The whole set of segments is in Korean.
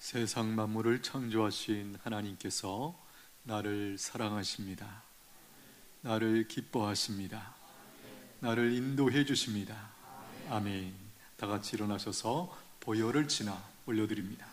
세상 만물을 창조하신 하나님께서 나를 사랑하십니다. 나를 기뻐하십니다. 나를 인도해 주십니다. 아멘. 다 같이 일어나셔서 보혈을 지나 올려드립니다.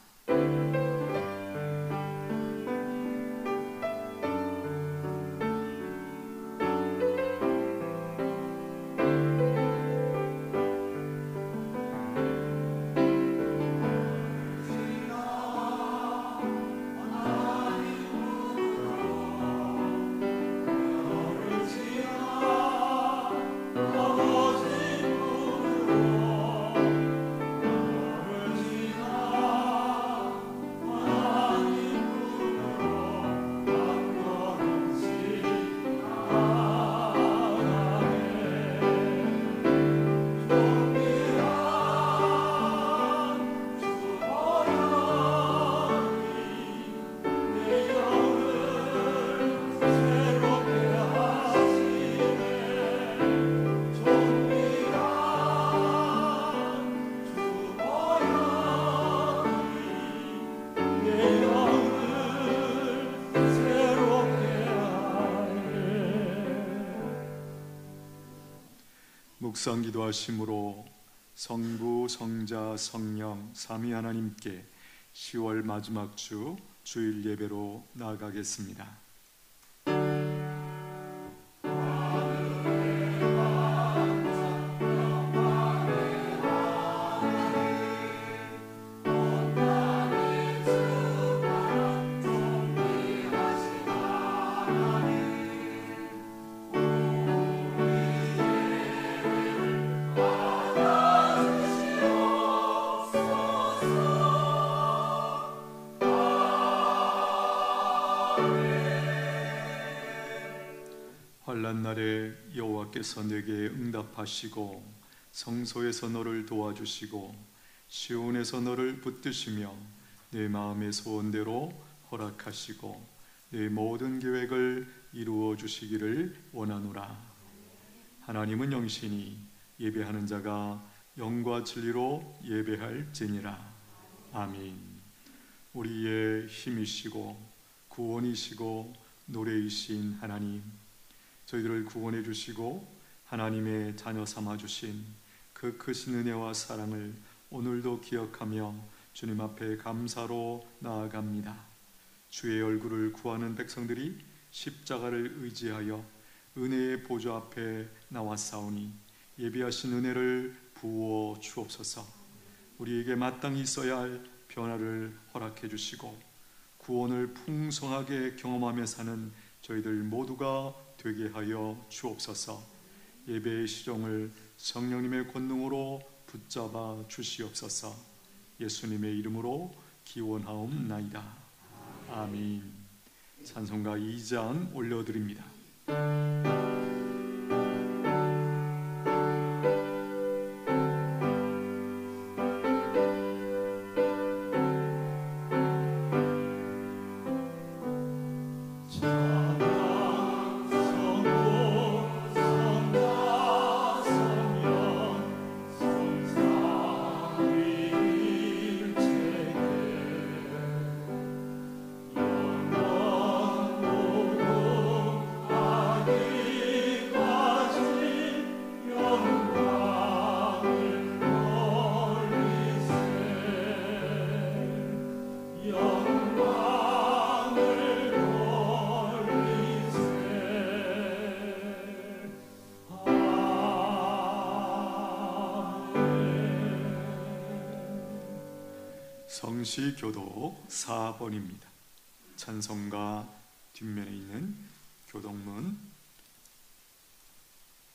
묵상 기도하심으로 성부, 성자, 성령, 삼위 하나님께 10월 마지막 주 주일 예배로 나아가겠습니다. 환난 날에 여호와께서 내게 응답하시고 성소에서 너를 도와주시고 시온에서 너를 붙드시며 내 마음의 소원대로 허락하시고 내 모든 계획을 이루어 주시기를 원하노라. 하나님은 영신이 예배하는 자가 영과 진리로 예배할지니라. 아멘. 우리의 힘이시고 구원이시고 노래이신 하나님, 저희들을 구원해 주시고 하나님의 자녀 삼아 주신 그 크신 은혜와 사랑을 오늘도 기억하며 주님 앞에 감사로 나아갑니다. 주의 얼굴을 구하는 백성들이 십자가를 의지하여 은혜의 보좌 앞에 나왔사오니 예비하신 은혜를 부어 주옵소서. 우리에게 마땅히 있어야 할 변화를 허락해 주시고 구원을 풍성하게 경험하며 사는 저희들 모두가 되게 하여 주옵소서. 예배의 시종을 성령님의 권능으로 붙잡아 주시옵소서. 예수님의 이름으로 기원하옵나이다. 아멘. 찬송가 2장 올려드립니다. 성시교독 4번입니다. 찬송가 뒷면에 있는 교독문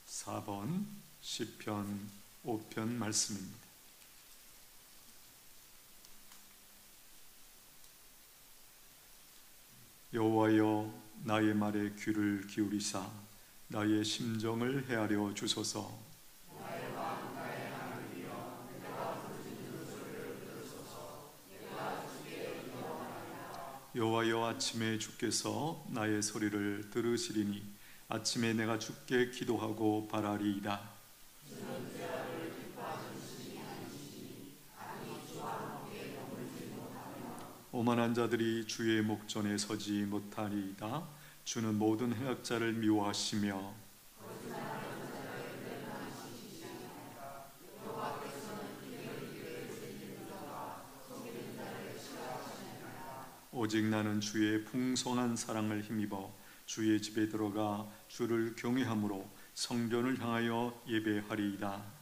4번 시편 5편 말씀입니다. 여호와여, 나의 말에 귀를 기울이사 나의 심정을 헤아려 주소서. 여호와여, 아침에 주께서 나의 소리를 들으시리니 아침에 내가 주께 기도하고 바라리이다. 오만한 자들이 주의 목전에 서지 못하리이다. 주는 모든 행악자를 미워하시며 오직 나는 주의 풍성한 사랑을 힘입어 주의 집에 들어가 주를 경외함으로 성전을 향하여 예배하리이다.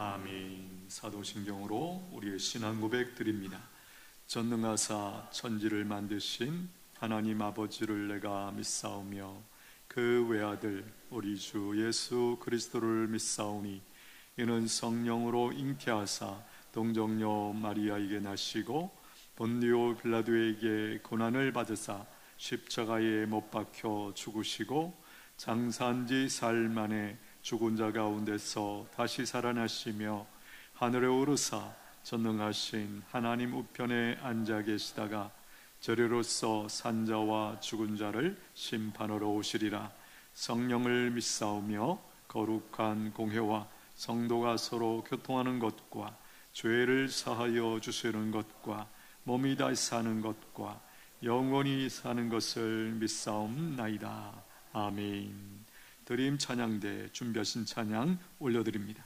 아멘. 사도신경으로 우리의 신앙 고백 드립니다. 전능하사 천지를 만드신 하나님 아버지를 내가 믿사오며 그 외아들 우리 주 예수 그리스도를 믿사오니 이는 성령으로 잉태하사 동정녀 마리아에게 나시고 본디오 빌라도에게 고난을 받으사 십자가에 못 박혀 죽으시고 장사한 지 사흘 만에 죽은 자 가운데서 다시 살아나시며 하늘에 오르사 전능하신 하나님 우편에 앉아 계시다가 저리로서 산자와 죽은 자를 심판하러 오시리라. 성령을 믿사오며 거룩한 공회와 성도가 서로 교통하는 것과 죄를 사하여 주시는 것과 몸이 다시 사는 것과 영원히 사는 것을 믿사옵나이다. 아멘. 드림 찬양대 준비하신 찬양 올려드립니다.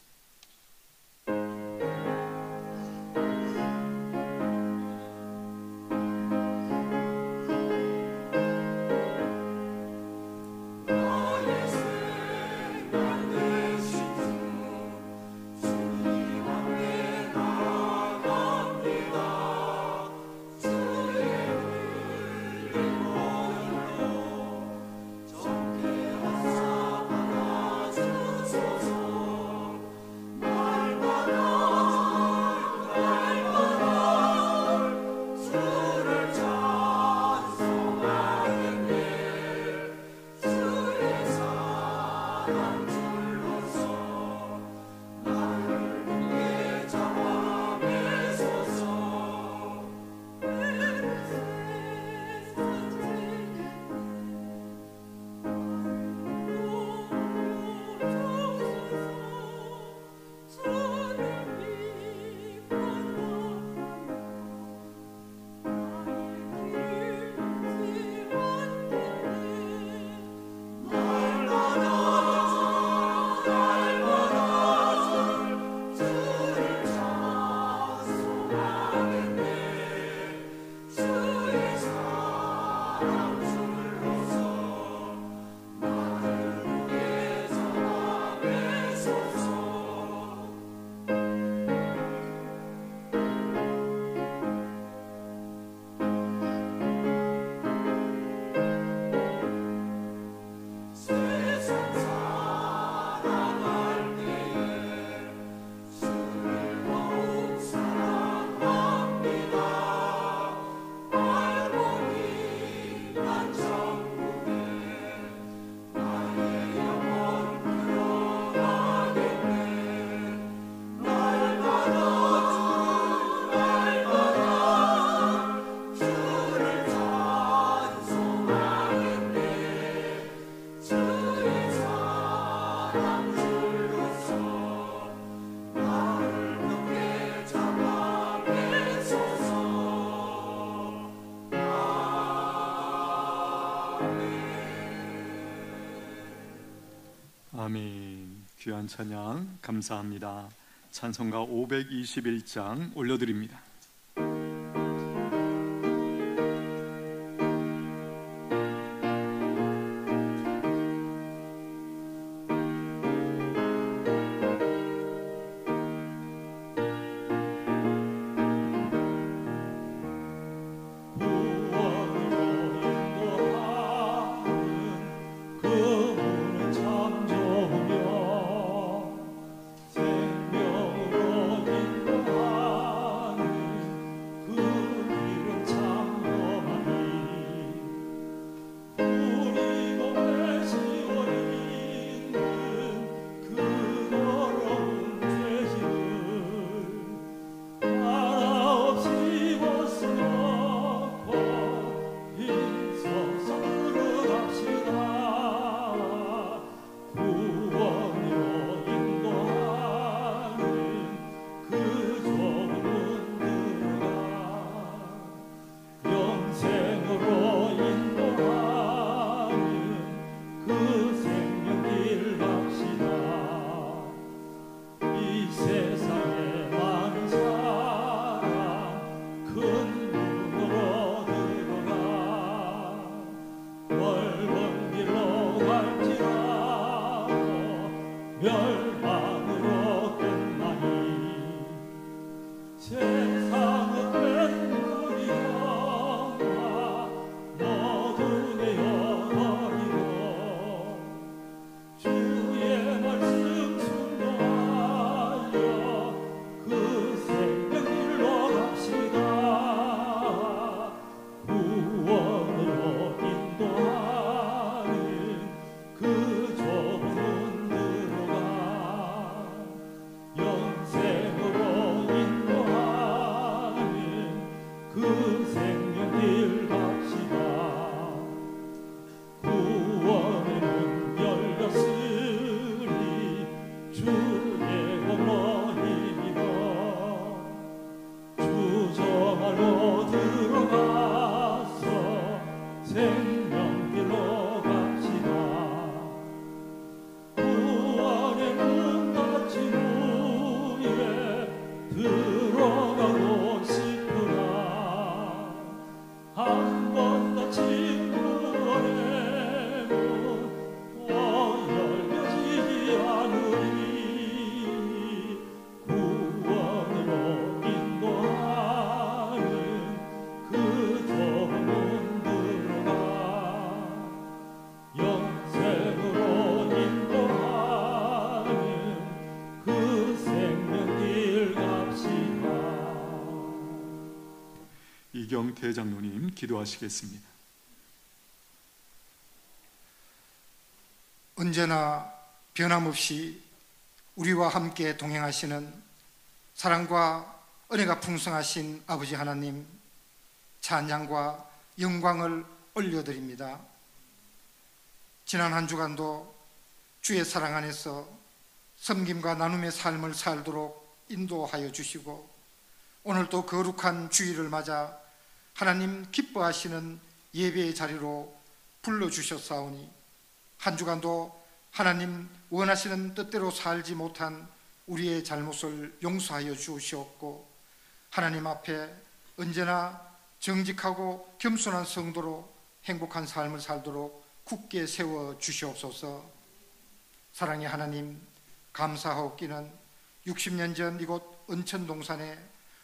아멘. 귀한 찬양 감사합니다. 찬송가 521장 올려드립니다. 생명으로 인도하는 생명길로 갑시다. 구원의 문 닫힌 후에 들어가고 싶구나. 한 번 닫힌 구원의 문 열려지지 않으니 구원으로 인도하는 그 좁은 문 들어가 영생으로 인도하는 그 생명길 갑시다. 이경태 장로님 기도하시겠습니다. 언제나 변함없이 우리와 함께 동행하시는 사랑과 은혜가 풍성하신 아버지 하나님, 찬양과 영광을 올려드립니다. 지난 한 주간도 주의 사랑 안에서 섬김과 나눔의 삶을 살도록 인도하여 주시고, 오늘도 거룩한 주일을 맞아 하나님 기뻐하시는 예배의 자리로 불러주셨사오니, 한 주간도 하나님 원하시는 뜻대로 살지 못한 우리의 잘못을 용서하여 주시옵고, 하나님 앞에 언제나 정직하고 겸손한 성도로 행복한 삶을 살도록 굳게 세워 주시옵소서. 사랑의 하나님, 감사하옵기는 60년 전 이곳 은천동산에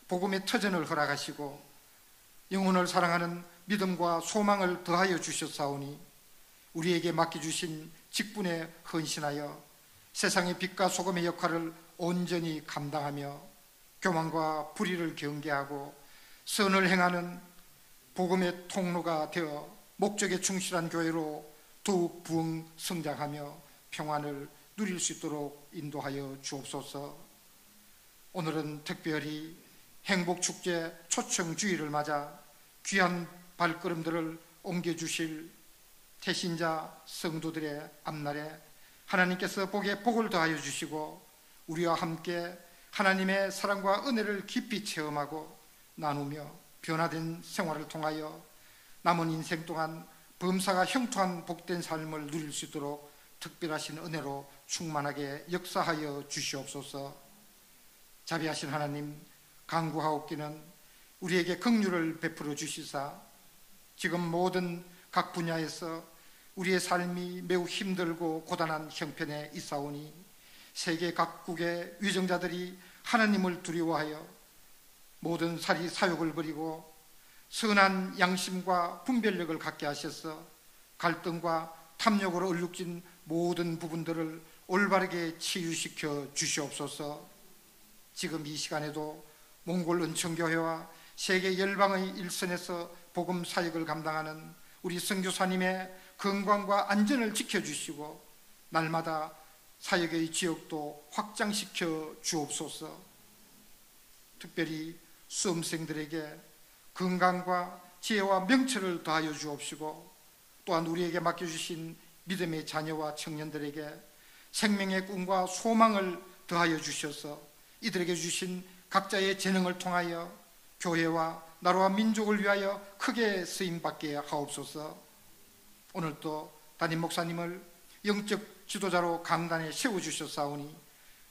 복음의 터전을 허락하시고 영혼을 사랑하는 믿음과 소망을 더하여 주셨사오니, 우리에게 맡겨주신 직분에 헌신하여 세상의 빛과 소금의 역할을 온전히 감당하며 교만과 불의를 경계하고 선을 행하는 복음의 통로가 되어 목적에 충실한 교회로 더욱 부흥 성장하며 평안을 누릴 수 있도록 인도하여 주옵소서. 오늘은 특별히 행복축제 초청주의를 맞아 귀한 발걸음들을 옮겨주실 태신자 성도들의 앞날에 하나님께서 복에 복을 더하여 주시고 우리와 함께 하나님의 사랑과 은혜를 깊이 체험하고 나누며 변화된 생활을 통하여 남은 인생 동안 범사가 형통한 복된 삶을 누릴 수 있도록 특별하신 은혜로 충만하게 역사하여 주시옵소서. 자비하신 하나님, 간구하옵기는 우리에게 긍휼을 베풀어 주시사 지금 모든 각 분야에서 우리의 삶이 매우 힘들고 고단한 형편에 있사오니 세계 각국의 위정자들이 하나님을 두려워하여 모든 사리 사욕을 버리고 선한 양심과 분별력을 갖게 하셔서 갈등과 탐욕으로 얼룩진 모든 부분들을 올바르게 치유시켜 주시옵소서. 지금 이 시간에도 몽골 은총교회와 세계 열방의 일선에서 복음 사역을 감당하는 우리 선교사님의 건강과 안전을 지켜주시고 날마다 사역의 지역도 확장시켜 주옵소서. 특별히 수험생들에게 건강과 지혜와 명철을 더하여 주옵시고 또한 우리에게 맡겨주신 믿음의 자녀와 청년들에게 생명의 꿈과 소망을 더하여 주셔서 이들에게 주신 각자의 재능을 통하여 교회와 나라와 민족을 위하여 크게 쓰임받게 하옵소서. 오늘도 담임 목사님을 영적 지도자로 강단에 세워주셨사오니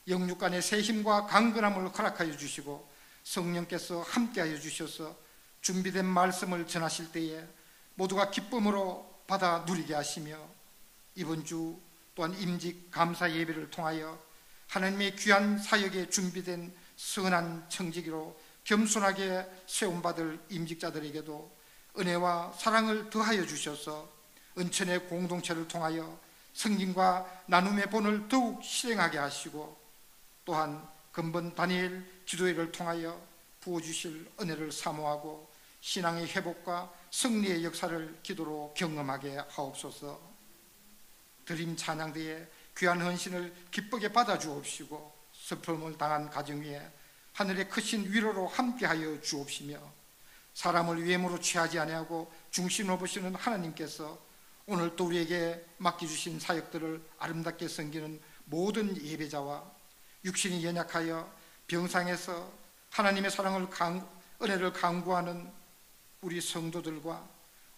영육간의 새 힘과 강건함을 허락하여 주시고 성령께서 함께하여 주셔서 준비된 말씀을 전하실 때에 모두가 기쁨으로 받아 누리게 하시며 이번 주 또한 임직 감사 예배를 통하여 하나님의 귀한 사역에 준비된 선한 청지기로 겸손하게 세움받을 임직자들에게도 은혜와 사랑을 더하여 주셔서 은천의 공동체를 통하여 성김과 나눔의 본을 더욱 실행하게 하시고 또한 근본 다니엘 기도회를 통하여 부어주실 은혜를 사모하고 신앙의 회복과 승리의 역사를 기도로 경험하게 하옵소서. 드림 찬양대의 귀한 헌신을 기쁘게 받아주옵시고 슬픔을 당한 가정 위에 하늘의 크신 위로로 함께하여 주옵시며 사람을 유행으로 취하지 아니하고 중심으로 보시는 하나님께서 오늘 또 우리에게 맡겨주신 사역들을 아름답게 섬기는 모든 예배자와 육신이 연약하여 병상에서 하나님의 사랑을 은혜를 간구하는 우리 성도들과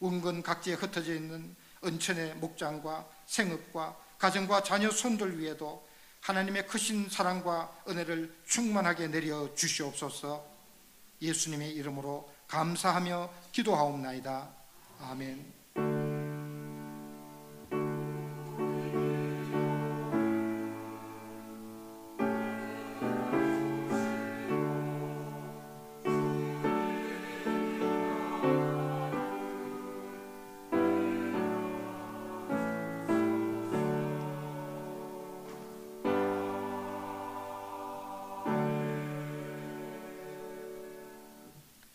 원근 각지에 흩어져 있는 은천의 목장과 생업과 가정과 자녀 손들 위에도 하나님의 크신 사랑과 은혜를 충만하게 내려 주시옵소서. 예수님의 이름으로 감사하며 기도하옵나이다. 아멘.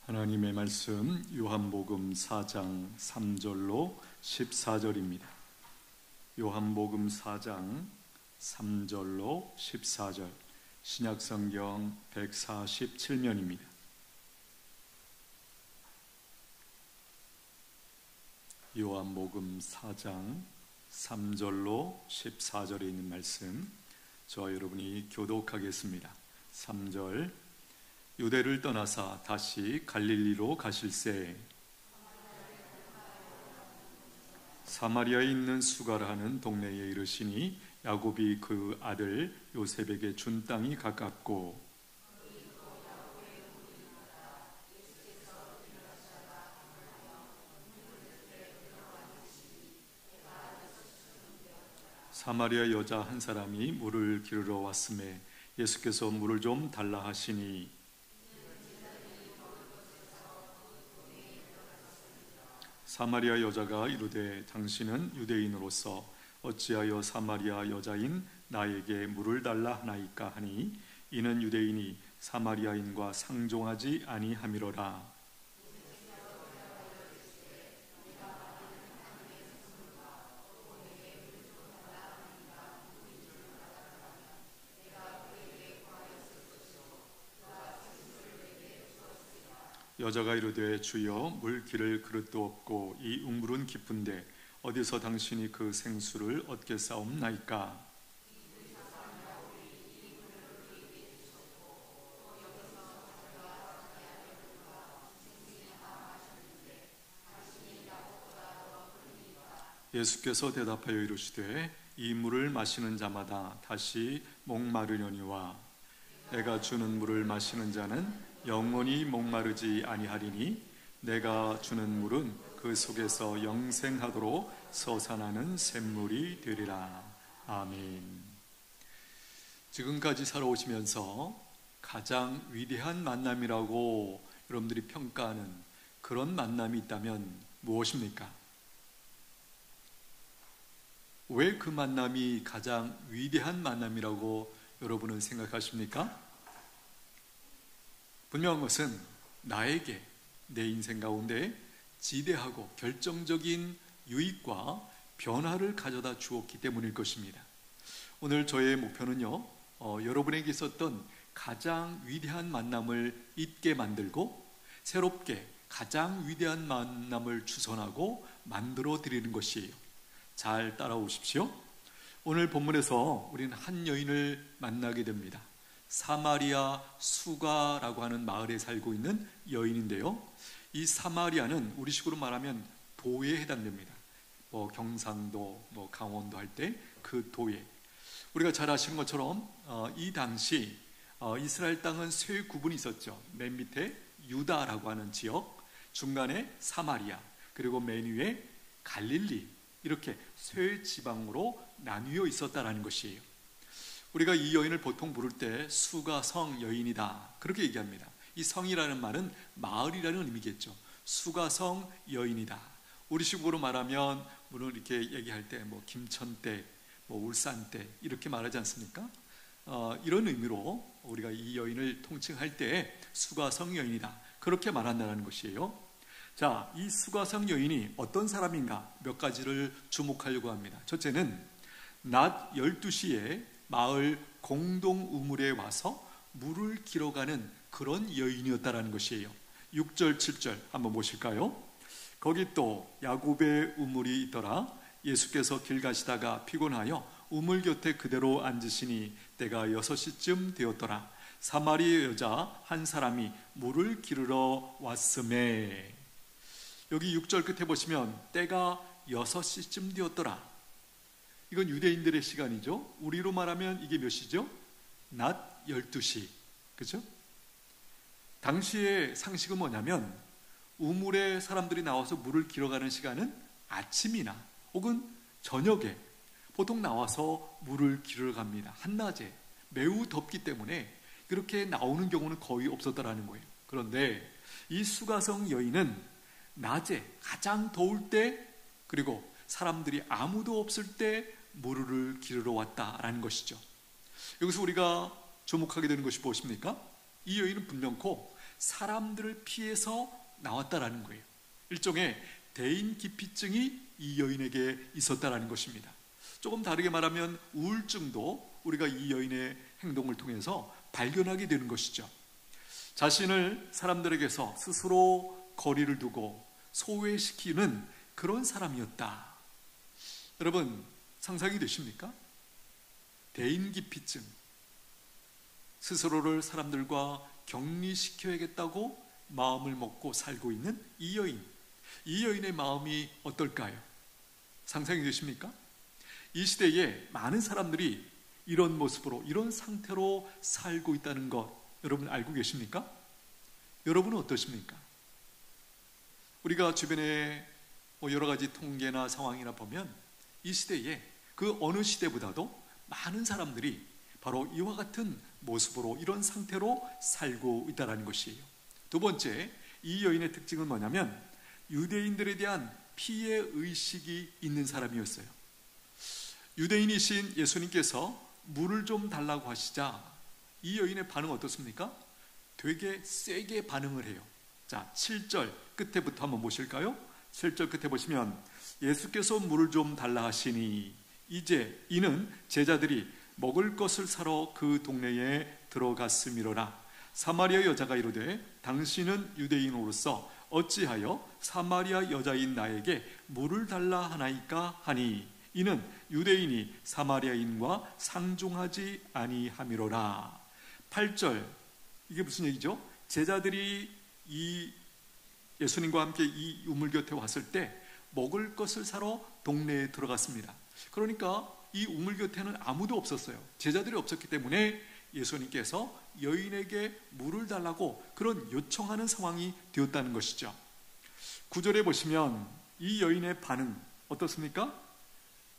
하나님의 말씀 요한복음 4장 3절로 14절입니다. 요한복음 4장 3절로 14절, 신약성경 147면입니다. 요한복음 4장 3절로 14절에 있는 말씀, 저와 여러분이 교독하겠습니다. 3절, 유대를 떠나사 다시 갈릴리로 가실새 사마리아에 있는 수가라 하는 동네에 이르시니 야곱이 그 아들 요셉에게 준 땅이 가깝고 사마리아 여자 한 사람이 물을 기르러 왔음에 예수께서 물을 좀 달라 하시니 사마리아 여자가 이르되 당신은 유대인으로서 어찌하여 사마리아 여자인 나에게 물을 달라 하나이까 하니 이는 유대인이 사마리아인과 상종하지 아니함이로라. 여자가 이르되 주여 물 기를 그릇도 없고 이 우물은 깊은데 어디서 당신이 그 생수를 얻겠사옵나이까? 예수께서 대답하여 이르시되 이 물을 마시는 자마다 다시 목마르려니와 내가 주는 물을 마시는 자는 영원히 목마르지 아니하리니 내가 주는 물은 그 속에서 영생하도록 솟아나는 샘물이 되리라. 아멘. 지금까지 살아오시면서 가장 위대한 만남이라고 여러분들이 평가하는 그런 만남이 있다면 무엇입니까? 왜 그 만남이 가장 위대한 만남이라고 여러분은 생각하십니까? 분명한 것은 나에게 내 인생 가운데 지대하고 결정적인 유익과 변화를 가져다 주었기 때문일 것입니다. 오늘 저의 목표는요, 여러분에게 있었던 가장 위대한 만남을 잊게 만들고 새롭게 가장 위대한 만남을 주선하고 만들어 드리는 것이에요. 잘 따라오십시오. 오늘 본문에서 우리는 한 여인을 만나게 됩니다. 사마리아 수가라고 하는 마을에 살고 있는 여인인데요, 이 사마리아는 우리식으로 말하면 도에 해당됩니다. 경상도, 강원도 할 때 그 도에, 우리가 잘 아시는 것처럼 이 당시 이스라엘 땅은 세 구분이 있었죠. 맨 밑에 유다라고 하는 지역, 중간에 사마리아, 그리고 맨 위에 갈릴리, 이렇게 세 지방으로 나뉘어 있었다라는 것이에요. 우리가 이 여인을 보통 부를 때 수가성 여인이다, 그렇게 얘기합니다. 이 성이라는 말은 마을이라는 의미겠죠. 수가성 여인이다. 우리식으로 말하면 물론 이렇게 얘기할 때 김천대, 울산대 이렇게 말하지 않습니까? 이런 의미로 우리가 이 여인을 통칭할 때 수가성 여인이다, 그렇게 말한다는 것이에요. 자, 이 수가성 여인이 어떤 사람인가 몇 가지를 주목하려고 합니다. 첫째는 낮 12시에 마을 공동 우물에 와서 물을 길어가는 그런 여인이었다라는 것이에요. 6절 7절 한번 보실까요? 거기 또 야곱의 우물이 있더라. 예수께서 길 가시다가 피곤하여 우물 곁에 그대로 앉으시니 때가 6시쯤 되었더라. 사마리아 여자 한 사람이 물을 기르러 왔음에, 여기 6절 끝에 보시면 때가 6시쯤 되었더라. 이건 유대인들의 시간이죠. 우리로 말하면 이게 몇 시죠? 낮 12시. 그렇죠? 당시의 상식은 뭐냐면 우물에 사람들이 나와서 물을 길어가는 시간은 아침이나 혹은 저녁에 보통 나와서 물을 길어 갑니다. 한낮에 매우 덥기 때문에 그렇게 나오는 경우는 거의 없었다라는 거예요. 그런데 이 수가성 여인은 낮에 가장 더울 때, 그리고 사람들이 아무도 없을 때 물을 기르러 왔다라는 것이죠. 여기서 우리가 주목하게 되는 것이 무엇입니까? 이 여인은 분명코 사람들을 피해서 나왔다라는 거예요. 일종의 대인기피증이 이 여인에게 있었다라는 것입니다. 조금 다르게 말하면 우울증도 우리가 이 여인의 행동을 통해서 발견하게 되는 것이죠. 자신을 사람들에게서 스스로 거리를 두고 소외시키는 그런 사람이었다. 여러분 상상이 되십니까? 대인기피증, 스스로를 사람들과 격리시켜야겠다고 마음을 먹고 살고 있는 이 여인, 이 여인의 마음이 어떨까요? 상상이 되십니까? 이 시대에 많은 사람들이 이런 모습으로, 이런 상태로 살고 있다는 것 여러분 알고 계십니까? 여러분은 어떠십니까? 우리가 주변에 여러 가지 통계나 상황이나 보면 이 시대에 그 어느 시대보다도 많은 사람들이 바로 이와 같은 모습으로, 이런 상태로 살고 있다는 것이에요. 두 번째, 이 여인의 특징은 뭐냐면 유대인들에 대한 피해 의식이 있는 사람이었어요. 유대인이신 예수님께서 물을 좀 달라고 하시자 이 여인의 반응 어떻습니까? 되게 세게 반응을 해요. 자, 7절 끝에부터 한번 보실까요? 7절 끝에 보시면 예수께서 물을 좀 달라 하시니 이제 이는 제자들이 먹을 것을 사러 그 동네에 들어갔음이로라. 사마리아 여자가 이르되 당신은 유대인으로서 어찌하여 사마리아 여자인 나에게 물을 달라 하나이까 하니 이는 유대인이 사마리아인과 상종하지 아니함이로라. 8절 이게 무슨 얘기죠? 제자들이 이 예수님과 함께 이 우물 곁에 왔을 때 먹을 것을 사러 동네에 들어갔습니다. 그러니까 이 우물 곁에는 아무도 없었어요. 제자들이 없었기 때문에 예수님께서 여인에게 물을 달라고 그런 요청하는 상황이 되었다는 것이죠. 9절에 보시면 이 여인의 반응 어떻습니까?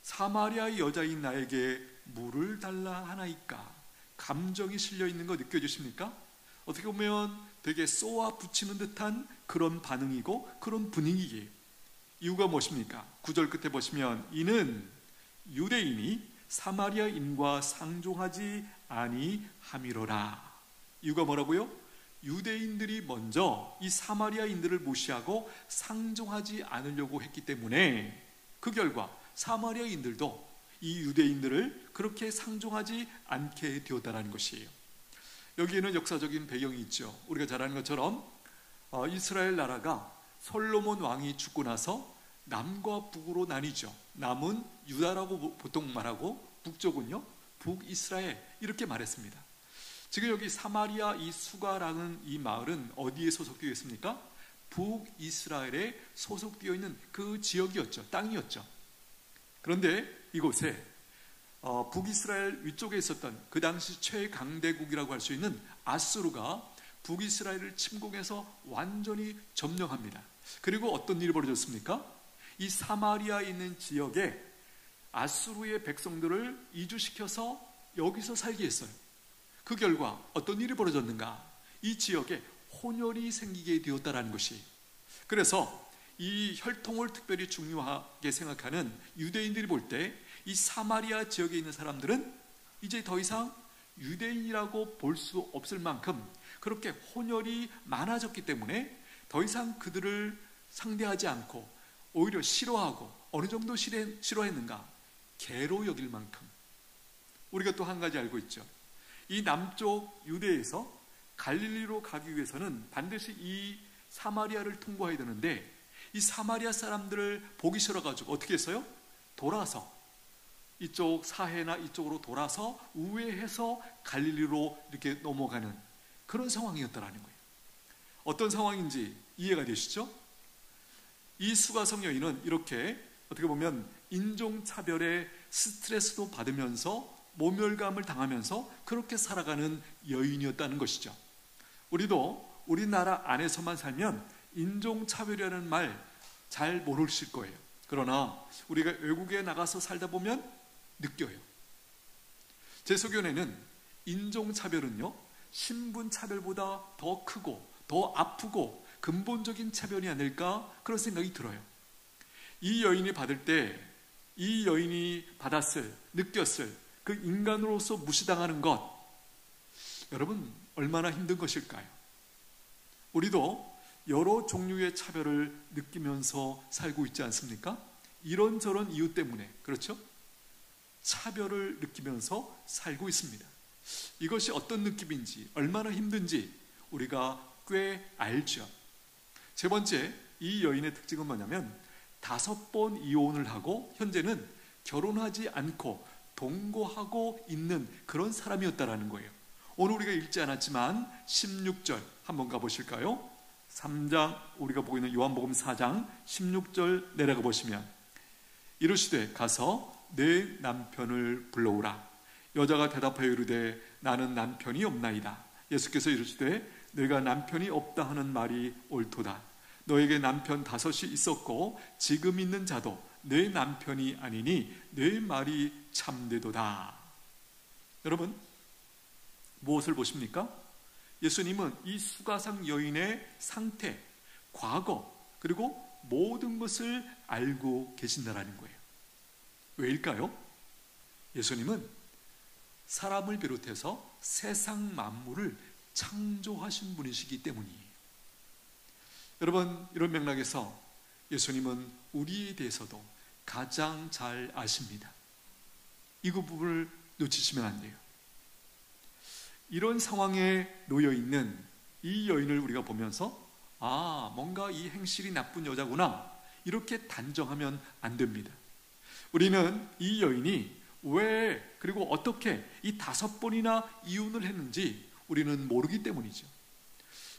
사마리아 여자인 나에게 물을 달라 하나이까. 감정이 실려 있는 거 느껴지십니까? 어떻게 보면 되게 쏘아 붙이는 듯한 그런 반응이고 그런 분위기예요. 이유가 무엇입니까? 9절 끝에 보시면 이는 유대인이 사마리아인과 상종하지 아니함이로라. 이유가 뭐라고요? 유대인들이 먼저 이 사마리아인들을 무시하고 상종하지 않으려고 했기 때문에 그 결과 사마리아인들도 이 유대인들을 그렇게 상종하지 않게 되었다는 것이에요. 여기에는 역사적인 배경이 있죠. 우리가 잘 아는 것처럼 이스라엘 나라가 솔로몬 왕이 죽고 나서 남과 북으로 나뉘죠. 남은 유다라고 보통 말하고 북쪽은요 북이스라엘 이렇게 말했습니다. 지금 여기 사마리아 이 수가라는 이 마을은 어디에 소속되어 있습니까? 북이스라엘에 소속되어 있는 그 지역이었죠. 땅이었죠. 그런데 이곳에 북이스라엘 위쪽에 있었던 그 당시 최강대국이라고 할 수 있는 아수르가 북이스라엘을 침공해서 완전히 점령합니다. 그리고 어떤 일이 벌어졌습니까? 이 사마리아에 있는 지역에 아수르의 백성들을 이주시켜서 여기서 살게 했어요. 그 결과 어떤 일이 벌어졌는가? 이 지역에 혼혈이 생기게 되었다는 것이. 그래서 이 혈통을 특별히 중요하게 생각하는 유대인들이 볼 때 이 사마리아 지역에 있는 사람들은 이제 더 이상 유대인이라고 볼 수 없을 만큼 그렇게 혼혈이 많아졌기 때문에 더 이상 그들을 상대하지 않고 오히려 싫어하고, 어느 정도 싫어했는가? 개로 여길 만큼. 우리가 또 한 가지 알고 있죠. 이 남쪽 유대에서 갈릴리로 가기 위해서는 반드시 이 사마리아를 통과해야 되는데 이 사마리아 사람들을 보기 싫어가지고 어떻게 했어요? 돌아서 이쪽 사해나 이쪽으로 돌아서 우회해서 갈릴리로 이렇게 넘어가는 그런 상황이었다라는 거예요. 어떤 상황인지 이해가 되시죠? 이 수가성 여인은 이렇게 어떻게 보면 인종차별의 스트레스도 받으면서 모멸감을 당하면서 그렇게 살아가는 여인이었다는 것이죠. 우리도 우리나라 안에서만 살면 인종차별이라는 말 잘 모르실 거예요. 그러나 우리가 외국에 나가서 살다 보면 느껴요. 제 소견에는 인종차별은요, 신분차별보다 더 크고 더 아프고 근본적인 차별이 아닐까, 그런 생각이 들어요. 이 여인이 받을 때, 이 여인이 받았을, 느꼈을 그 인간으로서 무시당하는 것, 여러분 얼마나 힘든 것일까요? 우리도 여러 종류의 차별을 느끼면서 살고 있지 않습니까? 이런저런 이유 때문에, 그렇죠? 차별을 느끼면서 살고 있습니다. 이것이 어떤 느낌인지, 얼마나 힘든지 우리가 꽤 알죠. 세 번째, 이 여인의 특징은 뭐냐면 5번 이혼을 하고 현재는 결혼하지 않고 동거하고 있는 그런 사람이었다라는 거예요. 오늘 우리가 읽지 않았지만 16절 한번 가보실까요? 3장, 우리가 보고 있는 요한복음 4장 16절 내려가 보시면, 이르시되 가서 내 남편을 불러오라. 여자가 대답하여 이르되 나는 남편이 없나이다. 예수께서 이르시되 너희가 남편이 없다 하는 말이 옳도다. 너에게 남편 5이 있었고 지금 있는 자도 내 남편이 아니니 내 말이 참되도다. 여러분, 무엇을 보십니까? 예수님은 이 수가상 여인의 상태, 과거, 그리고 모든 것을 알고 계신다라는 거예요. 왜일까요? 예수님은 사람을 비롯해서 세상 만물을 창조하신 분이시기 때문이에요. 여러분, 이런 맥락에서 예수님은 우리에 대해서도 가장 잘 아십니다. 이 부분을 놓치시면 안 돼요. 이런 상황에 놓여 있는 이 여인을 우리가 보면서 뭔가 이 행실이 나쁜 여자구나, 이렇게 단정하면 안 됩니다. 우리는 이 여인이 왜, 그리고 어떻게 이 5번이나 이혼을 했는지 우리는 모르기 때문이죠.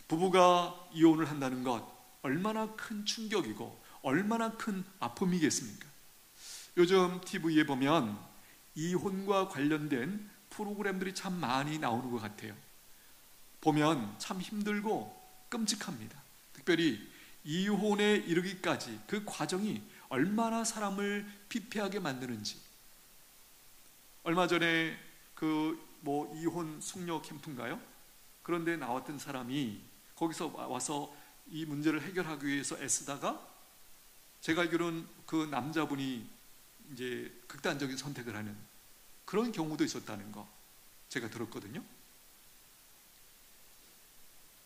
부부가 이혼을 한다는 것, 얼마나 큰 충격이고 얼마나 큰 아픔이겠습니까? 요즘 TV에 보면 이혼과 관련된 프로그램들이 참 많이 나오는 것 같아요. 보면 참 힘들고 끔찍합니다. 특별히 이혼에 이르기까지 그 과정이 얼마나 사람을 피폐하게 만드는지. 얼마 전에 이혼 숙녀 캠프인가요? 그런데 나왔던 사람이 거기서 와서 이 문제를 해결하기 위해서 애쓰다가, 제가 알기로는 그 남자분이 이제 극단적인 선택을 하는 그런 경우도 있었다는 거 제가 들었거든요.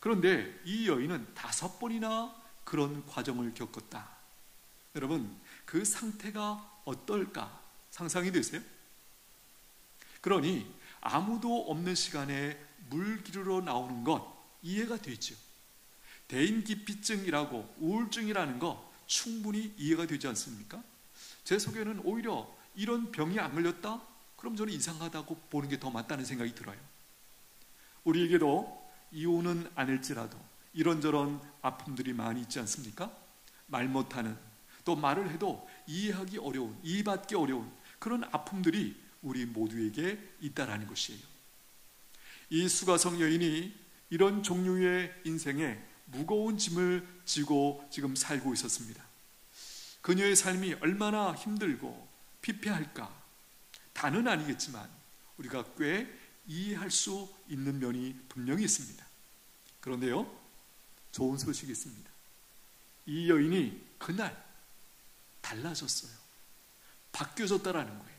그런데 이 여인은 5번이나 그런 과정을 겪었다. 여러분, 그 상태가 어떨까 상상이 되세요? 그러니 아무도 없는 시간에 물 기르러 나오는 것 이해가 되죠. 대인기피증이라고 우울증이라는 거 충분히 이해가 되지 않습니까? 제 소견은 오히려 이런 병이 안 걸렸다? 그럼 저는 이상하다고 보는 게 더 맞다는 생각이 들어요. 우리에게도 이혼은 아닐지라도 이런저런 아픔들이 많이 있지 않습니까? 말 못하는, 또 말을 해도 이해하기 어려운, 이해받기 어려운 그런 아픔들이 우리 모두에게 있다라는 것이에요. 이 수가성 여인이 이런 종류의 인생에 무거운 짐을 지고 지금 살고 있었습니다. 그녀의 삶이 얼마나 힘들고 피폐할까? 다는 아니겠지만 우리가 꽤 이해할 수 있는 면이 분명히 있습니다. 그런데요, 좋은 소식이 있습니다. 이 여인이 그날 달라졌어요. 바뀌어졌다라는 거예요.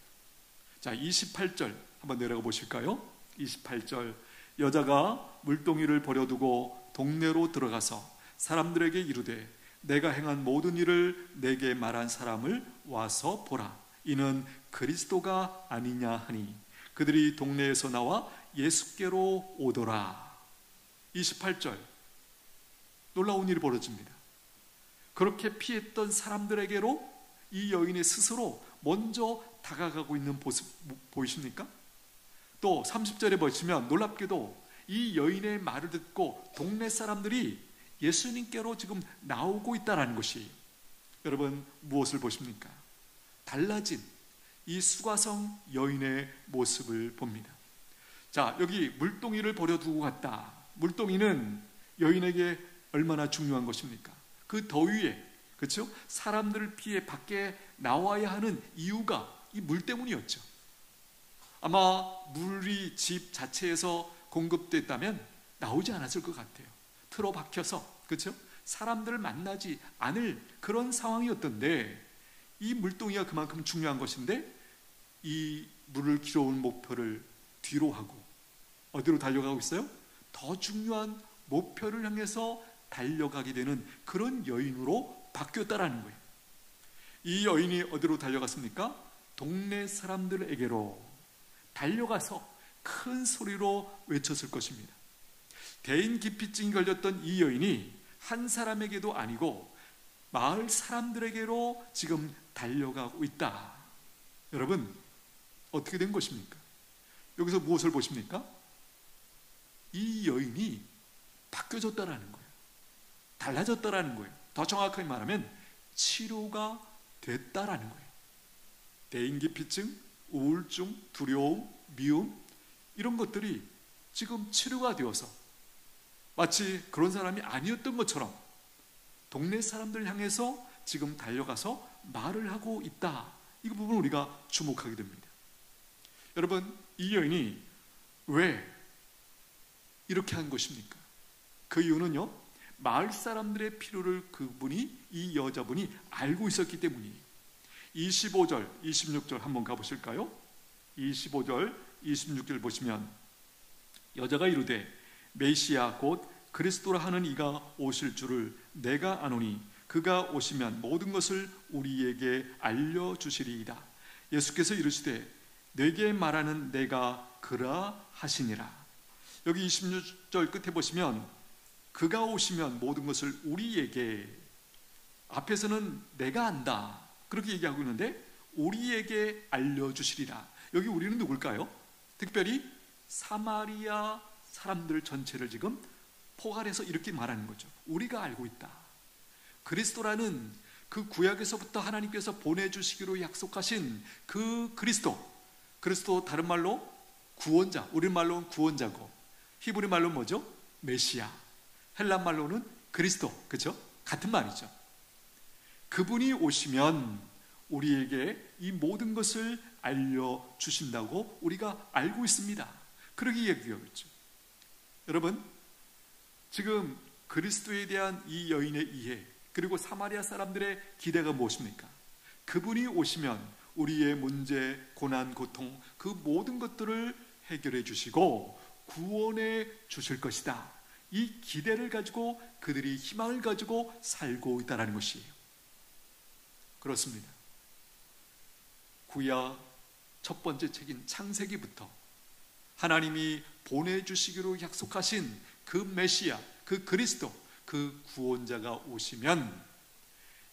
자, 28절 한번 내려가 보실까요? 28절, 여자가 물동이를 버려두고 동네로 들어가서 사람들에게 이르되 내가 행한 모든 일을 내게 말한 사람을 와서 보라. 이는 그리스도가 아니냐 하니 그들이 동네에서 나와 예수께로 오더라. 28절, 놀라운 일이 벌어집니다. 그렇게 피했던 사람들에게로 이 여인의 스스로 먼저 다가가고 있는 모습 보이십니까? 또 30절에 보시면 놀랍게도 이 여인의 말을 듣고 동네 사람들이 예수님께로 지금 나오고 있다는 것이, 여러분 무엇을 보십니까? 달라진 이 수가성 여인의 모습을 봅니다. 자, 여기 물동이를 버려두고 갔다. 물동이는 여인에게 얼마나 중요한 것입니까? 그 더위에, 그렇죠? 사람들을 피해 밖에 나와야 하는 이유가 이 물 때문이었죠. 아마 물이 집 자체에서 공급됐다면 나오지 않았을 것 같아요. 틀어박혀서, 그렇죠? 사람들을 만나지 않을 그런 상황이었던데, 이 물동이가 그만큼 중요한 것인데 이 물을 길어온 목표를 뒤로 하고 어디로 달려가고 있어요? 더 중요한 목표를 향해서 달려가게 되는 그런 여인으로 바뀌었다라는 거예요. 이 여인이 어디로 달려갔습니까? 동네 사람들에게로 달려가서 큰 소리로 외쳤을 것입니다. 대인기피증이 걸렸던 이 여인이 한 사람에게도 아니고 마을 사람들에게로 지금 달려가고 있다. 여러분, 어떻게 된 것입니까? 여기서 무엇을 보십니까? 이 여인이 바뀌어졌다라는 거예요. 달라졌다라는 거예요. 더 정확하게 말하면 치료가 됐다라는 거예요. 대인기피증, 우울증, 두려움, 미움, 이런 것들이 지금 치료가 되어서 마치 그런 사람이 아니었던 것처럼 동네 사람들 향해서 지금 달려가서 말을 하고 있다. 이 부분을 우리가 주목하게 됩니다. 여러분, 이 여인이 왜 이렇게 한 것입니까? 그 이유는요, 마을 사람들의 필요를 이 여자분이 알고 있었기 때문이에요. 25절, 26절 한번 가보실까요? 25절, 26절 보시면 여자가 이르되 메시아 곧 그리스도라 하는 이가 오실 줄을 내가 아노니 그가 오시면 모든 것을 우리에게 알려주시리이다. 예수께서 이르시되 내게 말하는 내가 그라 하시니라. 여기 26절 끝에 보시면 그가 오시면 모든 것을 우리에게, 앞에서는 내가 안다 그렇게 얘기하고 있는데 우리에게 알려주시리라. 여기 우리는 누굴까요? 특별히 사마리아 사람들 전체를 지금 포괄해서 이렇게 말하는 거죠. 우리가 알고 있다. 그리스도라는 그 구약에서부터 하나님께서 보내주시기로 약속하신 그 그리스도 다른 말로 구원자, 우리말로는 구원자고 히브리 말로는 뭐죠? 메시아, 헬란 말로는 그리스도, 그렇죠? 같은 말이죠. 그분이 오시면 우리에게 이 모든 것을 알려주신다고 우리가 알고 있습니다. 그러기 얘기하겠죠. 여러분, 지금 그리스도에 대한 이 여인의 이해, 그리고 사마리아 사람들의 기대가 무엇입니까? 그분이 오시면 우리의 문제, 고난, 고통, 그 모든 것들을 해결해 주시고 구원해 주실 것이다. 이 기대를 가지고 그들이 희망을 가지고 살고 있다는 것이에요. 그렇습니다. 구약 첫 번째 책인 창세기부터 하나님이 보내주시기로 약속하신 그 메시아, 그 그리스도, 그 구원자가 오시면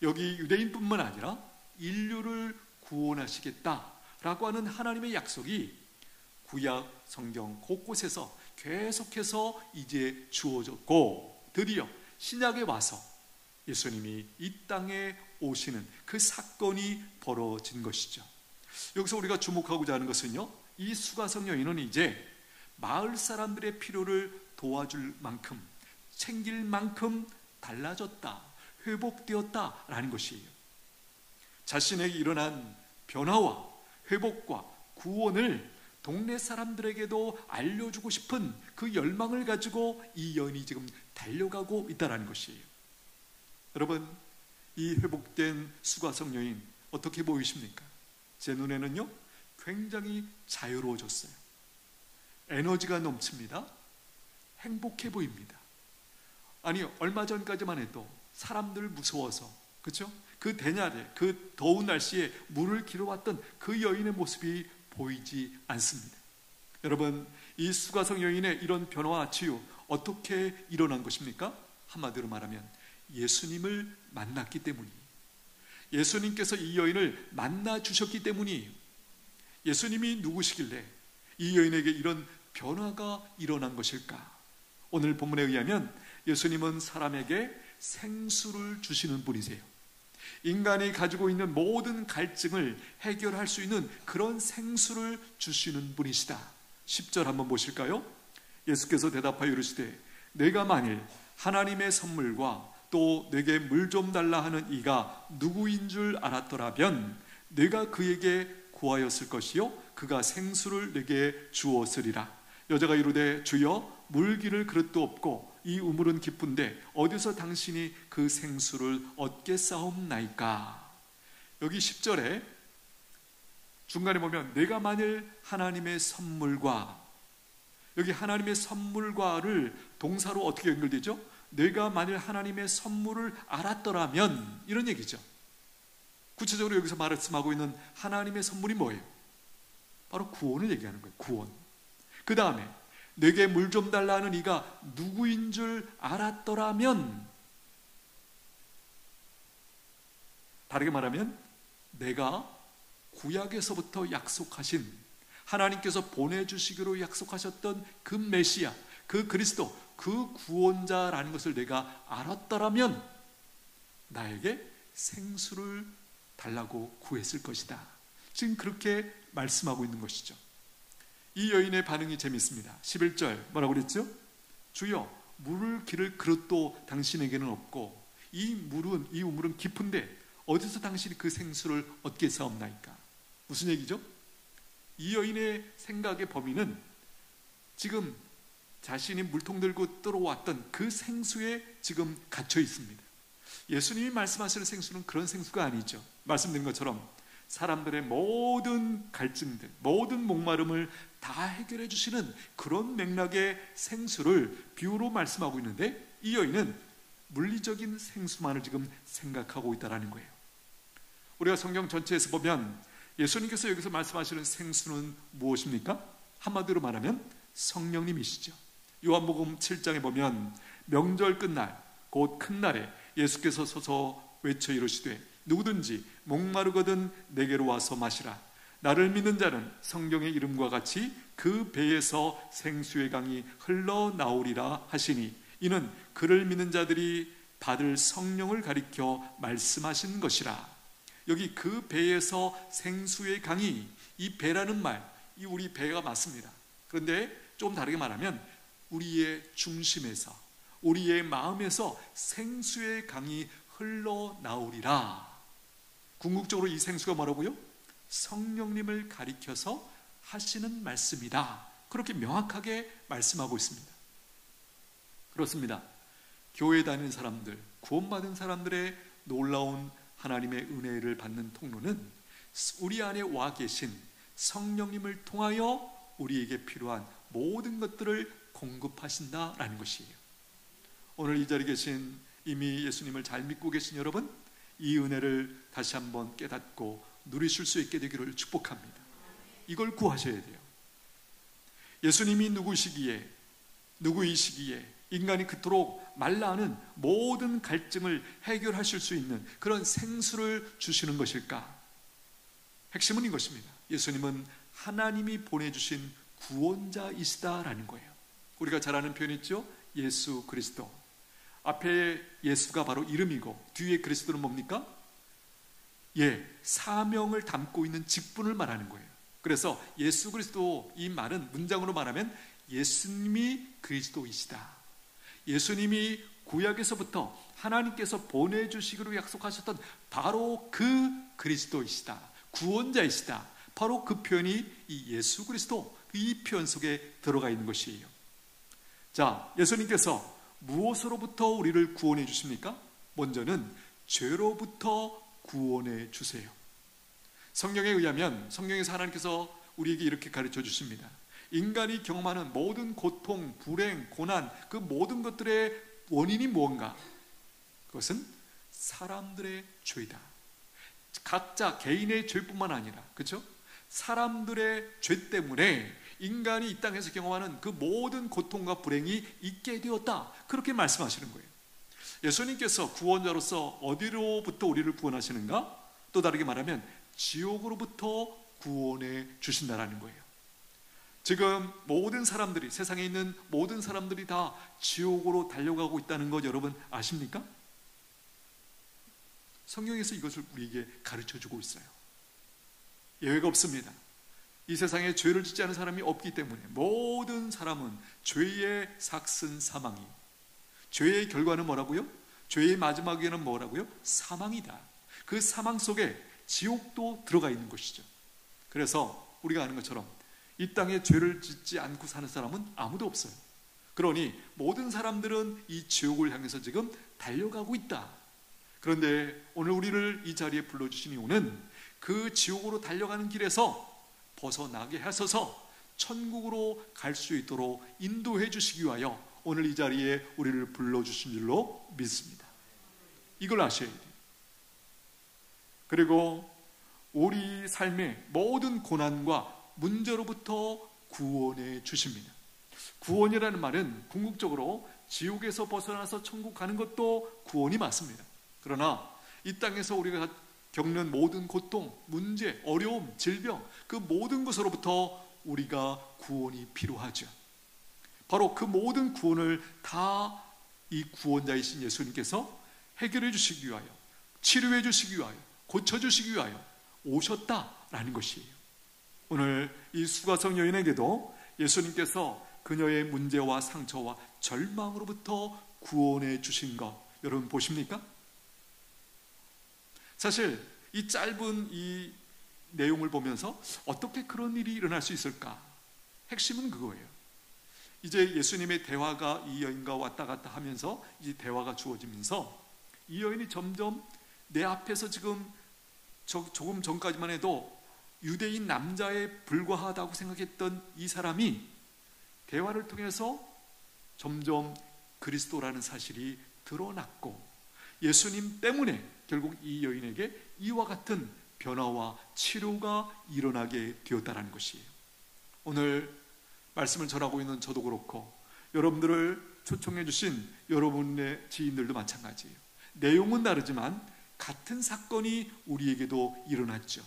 여기 유대인뿐만 아니라 인류를 구원하시겠다라고 하는 하나님의 약속이 구약 성경 곳곳에서 계속해서 이제 주어졌고 드디어 신약에 와서 예수님이 이 땅에 오시는 그 사건이 벌어진 것이죠. 여기서 우리가 주목하고자 하는 것은요, 이 수가성 여인은 이제 마을 사람들의 필요를 도와줄 만큼, 챙길 만큼 달라졌다, 회복되었다라는 것이에요. 자신에게 일어난 변화와 회복과 구원을 동네 사람들에게도 알려주고 싶은 그 열망을 가지고 이 여인이 지금 달려가고 있다는 것이에요. 여러분, 이 회복된 수가성 여인 어떻게 보이십니까? 제 눈에는요, 굉장히 자유로워졌어요. 에너지가 넘칩니다. 행복해 보입니다. 아니, 얼마 전까지만 해도 사람들 무서워서, 그렇죠? 그 대낮에, 그 더운 날씨에 물을 길어왔던 그 여인의 모습이 보이지 않습니다. 여러분, 이 수가성 여인의 이런 변화와 치유 어떻게 일어난 것입니까? 한마디로 말하면 예수님을 만났기 때문이에요. 예수님께서 이 여인을 만나 주셨기 때문이에요. 예수님이 누구시길래 이 여인에게 이런 변화가 일어난 것일까? 오늘 본문에 의하면 예수님은 사람에게 생수를 주시는 분이세요. 인간이 가지고 있는 모든 갈증을 해결할 수 있는 그런 생수를 주시는 분이시다. 10절 한번 보실까요? 예수께서 대답하여 이르시되 내가 만일 하나님의 선물과 또 내게 물 좀 달라 하는 이가 누구인 줄 알았더라면 내가 그에게 구하였을 것이요 그가 생수를 내게 주었으리라. 여자가 이르되 주여 물기를 그릇도 없고 이 우물은 깊은데 어디서 당신이 그 생수를 얻겠사옵나이까. 여기 10절에 중간에 보면 내가 만일 하나님의 선물과, 여기 하나님의 선물과를 동사로 어떻게 연결되죠? 내가 만일 하나님의 선물을 알았더라면, 이런 얘기죠. 구체적으로 여기서 말씀하고 있는 하나님의 선물이 뭐예요? 바로 구원을 얘기하는 거예요. 구원. 그 다음에 내게 물 좀 달라 하는 이가 누구인 줄 알았더라면, 다르게 말하면 내가 구약에서부터 약속하신, 하나님께서 보내주시기로 약속하셨던 그 메시아, 그 그리스도, 그 구원자라는 것을 내가 알았더라면 나에게 생수를 달라고 구했을 것이다. 지금 그렇게 말씀하고 있는 것이죠. 이 여인의 반응이 재밌습니다. 11절 뭐라고 그랬죠? 주여 물을 기를 그릇도 당신에게는 없고 이 우물은 깊은데 어디서 당신이 그 생수를 얻겠사옵나이까. 무슨 얘기죠? 이 여인의 생각의 범위는 지금 자신이 물통 들고 들어왔던 그 생수에 지금 갇혀 있습니다. 예수님이 말씀하시는 생수는 그런 생수가 아니죠. 말씀드린 것처럼 사람들의 모든 갈증들, 모든 목마름을 다 해결해 주시는 그런 맥락의 생수를 비유로 말씀하고 있는데, 이 여인은 물리적인 생수만을 지금 생각하고 있다는 거예요. 우리가 성경 전체에서 보면 예수님께서 여기서 말씀하시는 생수는 무엇입니까? 한마디로 말하면 성령님이시죠. 요한복음 7장에 보면 명절 끝날, 곧 큰 날에 예수께서 서서 외쳐 이르시되 누구든지 목마르거든 내게로 와서 마시라. 나를 믿는 자는 성경의 이름과 같이 그 배에서 생수의 강이 흘러나오리라 하시니 이는 그를 믿는 자들이 받을 성령을 가리켜 말씀하신 것이라. 여기 그 배에서 생수의 강이, 이 배라는 말, 이 우리 배가 맞습니다. 그런데 좀 다르게 말하면 우리의 중심에서, 우리의 마음에서 생수의 강이 흘러나오리라. 궁극적으로 이 생수가 뭐라고요? 성령님을 가리켜서 하시는 말씀이다. 그렇게 명확하게 말씀하고 있습니다. 그렇습니다. 교회 다니는 사람들, 구원받은 사람들의 놀라운 하나님의 은혜를 받는 통로는 우리 안에 와 계신 성령님을 통하여 우리에게 필요한 모든 것들을 공급하신다라는 것이에요. 오늘 이 자리에 계신 이미 예수님을 잘 믿고 계신 여러분, 이 은혜를 다시 한번 깨닫고 누리실 수 있게 되기를 축복합니다. 이걸 구하셔야 돼요. 예수님이 누구이시기에 인간이 그토록 말라하는 모든 갈증을 해결하실 수 있는 그런 생수를 주시는 것일까? 핵심은 이것입니다. 예수님은 하나님이 보내주신 구원자이시다라는 거예요. 우리가 잘 아는 표현 있죠? 예수 그리스도. 앞에 예수가 바로 이름이고 뒤에 그리스도는 뭡니까? 사명을 담고 있는 직분을 말하는 거예요. 그래서 예수 그리스도, 이 말은 문장으로 말하면 예수님이 그리스도이시다. 예수님이 구약에서부터 하나님께서 보내주시기로 약속하셨던 바로 그 그리스도이시다. 구원자이시다. 바로 그 표현이 이 예수 그리스도, 이 표현 속에 들어가 있는 것이에요. 자, 예수님께서 무엇으로부터 우리를 구원해 주십니까? 먼저는 죄로부터 구원해 주세요. 성경에 의하면, 성경에서 하나님께서 우리에게 이렇게 가르쳐 주십니다. 인간이 경험하는 모든 고통, 불행, 고난, 그 모든 것들의 원인이 무언가? 그것은 사람들의 죄다. 각자 개인의 죄뿐만 아니라, 그렇죠? 사람들의 죄 때문에 인간이 이 땅에서 경험하는 그 모든 고통과 불행이 있게 되었다. 그렇게 말씀하시는 거예요. 예수님께서 구원자로서 어디로부터 우리를 구원하시는가? 또 다르게 말하면 지옥으로부터 구원해 주신다라는 거예요. 지금 모든 사람들이, 세상에 있는 모든 사람들이 다 지옥으로 달려가고 있다는 것 여러분 아십니까? 성경에서 이것을 우리에게 가르쳐주고 있어요. 예외가 없습니다. 이 세상에 죄를 짓지 않은 사람이 없기 때문에 모든 사람은 죄의 삭슨 사망이, 죄의 결과는 뭐라고요? 죄의 마지막에는 뭐라고요? 사망이다. 그 사망 속에 지옥도 들어가 있는 것이죠. 그래서 우리가 아는 것처럼 이 땅에 죄를 짓지 않고 사는 사람은 아무도 없어요. 그러니 모든 사람들은 이 지옥을 향해서 지금 달려가고 있다. 그런데 오늘 우리를 이 자리에 불러주신 이유는 그 지옥으로 달려가는 길에서 벗어나게 하셔서 천국으로 갈 수 있도록 인도해 주시기 위하여 오늘 이 자리에 우리를 불러주신 줄로 믿습니다. 이걸 아셔야 돼요. 그리고 우리 삶의 모든 고난과 문제로부터 구원해 주십니다. 구원이라는 말은 궁극적으로 지옥에서 벗어나서 천국 가는 것도 구원이 맞습니다. 그러나 이 땅에서 우리가 겪는 모든 고통, 문제, 어려움, 질병, 그 모든 것으로부터 우리가 구원이 필요하죠. 바로 그 모든 구원을 다 이 구원자이신 예수님께서 해결해 주시기 위하여, 치료해 주시기 위하여, 고쳐 주시기 위하여 오셨다라는 것이에요. 오늘 이 수가성 여인에게도 예수님께서 그녀의 문제와 상처와 절망으로부터 구원해 주신 것 여러분 보십니까? 사실 이 짧은 이 내용을 보면서 어떻게 그런 일이 일어날 수 있을까? 핵심은 그거예요. 이제 예수님의 대화가 이 여인과 왔다 갔다 하면서 이 대화가 주어지면서 이 여인이 점점 내 앞에서 지금 조금 전까지만 해도 유대인 남자에 불과하다고 생각했던 이 사람이 대화를 통해서 점점 그리스도라는 사실이 드러났고 예수님 때문에 결국 이 여인에게 이와 같은 변화와 치료가 일어나게 되었다는 것이에요. 오늘 말씀을 전하고 있는 저도 그렇고 여러분들을 초청해 주신 여러분의 지인들도 마찬가지예요. 내용은 다르지만 같은 사건이 우리에게도 일어났죠.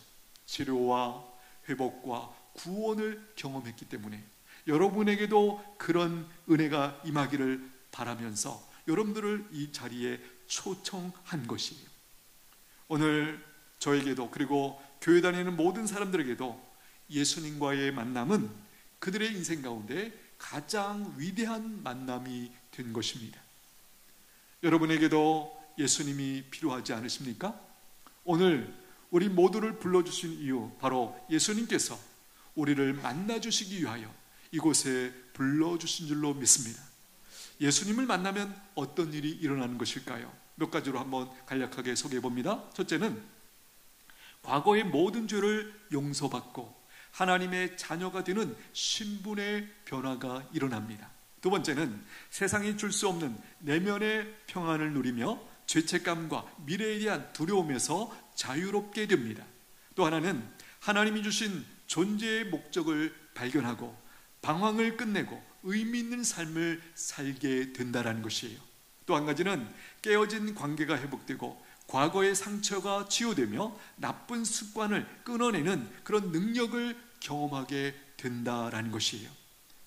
치료와 회복과 구원을 경험했기 때문에 여러분에게도 그런 은혜가 임하기를 바라면서 여러분들을 이 자리에 초청한 것이에요. 오늘 저에게도 그리고 교회 다니는 모든 사람들에게도 예수님과의 만남은 그들의 인생 가운데 가장 위대한 만남이 된 것입니다. 여러분에게도 예수님이 필요하지 않으십니까? 오늘 우리 모두를 불러주신 이유 바로 예수님께서 우리를 만나주시기 위하여 이곳에 불러주신 줄로 믿습니다. 예수님을 만나면 어떤 일이 일어나는 것일까요? 몇 가지로 한번 간략하게 소개해 봅니다. 첫째는 과거의 모든 죄를 용서받고 하나님의 자녀가 되는 신분의 변화가 일어납니다. 두 번째는 세상이 줄 수 없는 내면의 평안을 누리며 죄책감과 미래에 대한 두려움에서 자유롭게 됩니다. 또 하나는 하나님이 주신 존재의 목적을 발견하고 방황을 끝내고 의미 있는 삶을 살게 된다는 것이에요. 또 한 가지는 깨어진 관계가 회복되고 과거의 상처가 치유되며 나쁜 습관을 끊어내는 그런 능력을 경험하게 된다라는 것이에요.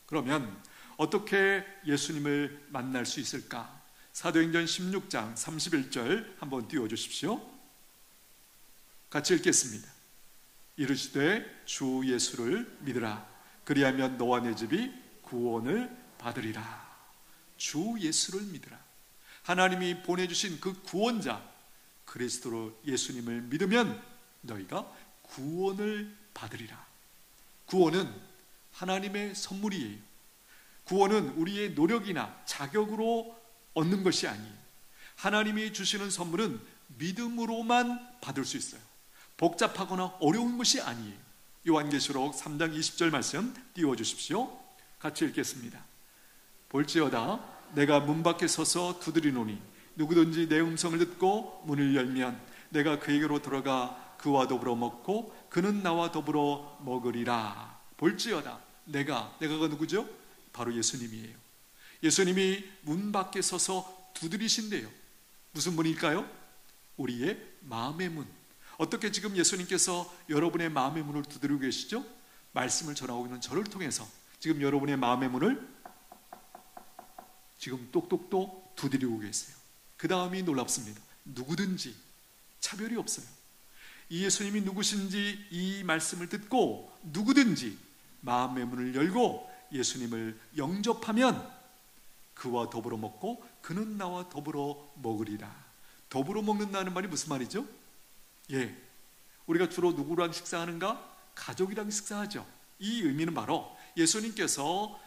그러면 어떻게 예수님을 만날 수 있을까? 사도행전 16장 31절 한번 띄워주십시오. 같이 읽겠습니다. 이르시되 주 예수를 믿으라. 그리하면 너와 내 집이 구원을 받으리라. 주 예수를 믿으라. 하나님이 보내주신 그 구원자 그리스도로 예수님을 믿으면 너희가 구원을 받으리라. 구원은 하나님의 선물이에요. 구원은 우리의 노력이나 자격으로 얻는 것이 아니에요. 하나님이 주시는 선물은 믿음으로만 받을 수 있어요. 복잡하거나 어려운 것이 아니에요. 요한계시록 3장 20절 말씀 띄워주십시오. 같이 읽겠습니다. 볼지어다 내가 문 밖에 서서 두드리노니 누구든지 내 음성을 듣고 문을 열면 내가 그에게로 들어가 그와 더불어 먹고 그는 나와 더불어 먹으리라. 볼지어다 내가 누구죠? 바로 예수님이에요. 예수님이 문 밖에 서서 두드리신대요. 무슨 문일까요? 우리의 마음의 문. 어떻게 지금 예수님께서 여러분의 마음의 문을 두드리고 계시죠? 말씀을 전하고 있는 저를 통해서 지금 여러분의 마음의 문을 지금 똑똑똑 두드리고 계세요. 그 다음이 놀랍습니다. 누구든지 차별이 없어요. 이 예수님이 누구신지 이 말씀을 듣고 누구든지 마음의 문을 열고 예수님을 영접하면 그와 더불어 먹고 그는 나와 더불어 먹으리라. 더불어 먹는다는 말이 무슨 말이죠? 우리가 주로 누구랑 식사하는가? 가족이랑 식사하죠. 이 의미는 바로 예수님께서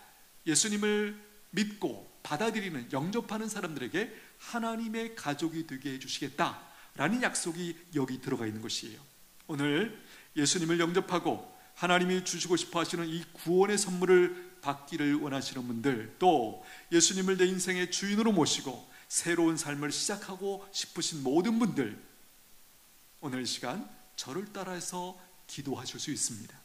예수님을 믿고 받아들이는, 영접하는 사람들에게 하나님의 가족이 되게 해주시겠다라는 약속이 여기 들어가 있는 것이에요. 오늘 예수님을 영접하고 하나님이 주시고 싶어 하시는 이 구원의 선물을 받기를 원하시는 분들, 또 예수님을 내 인생의 주인으로 모시고 새로운 삶을 시작하고 싶으신 모든 분들, 오늘 이 시간 저를 따라서 기도하실 수 있습니다.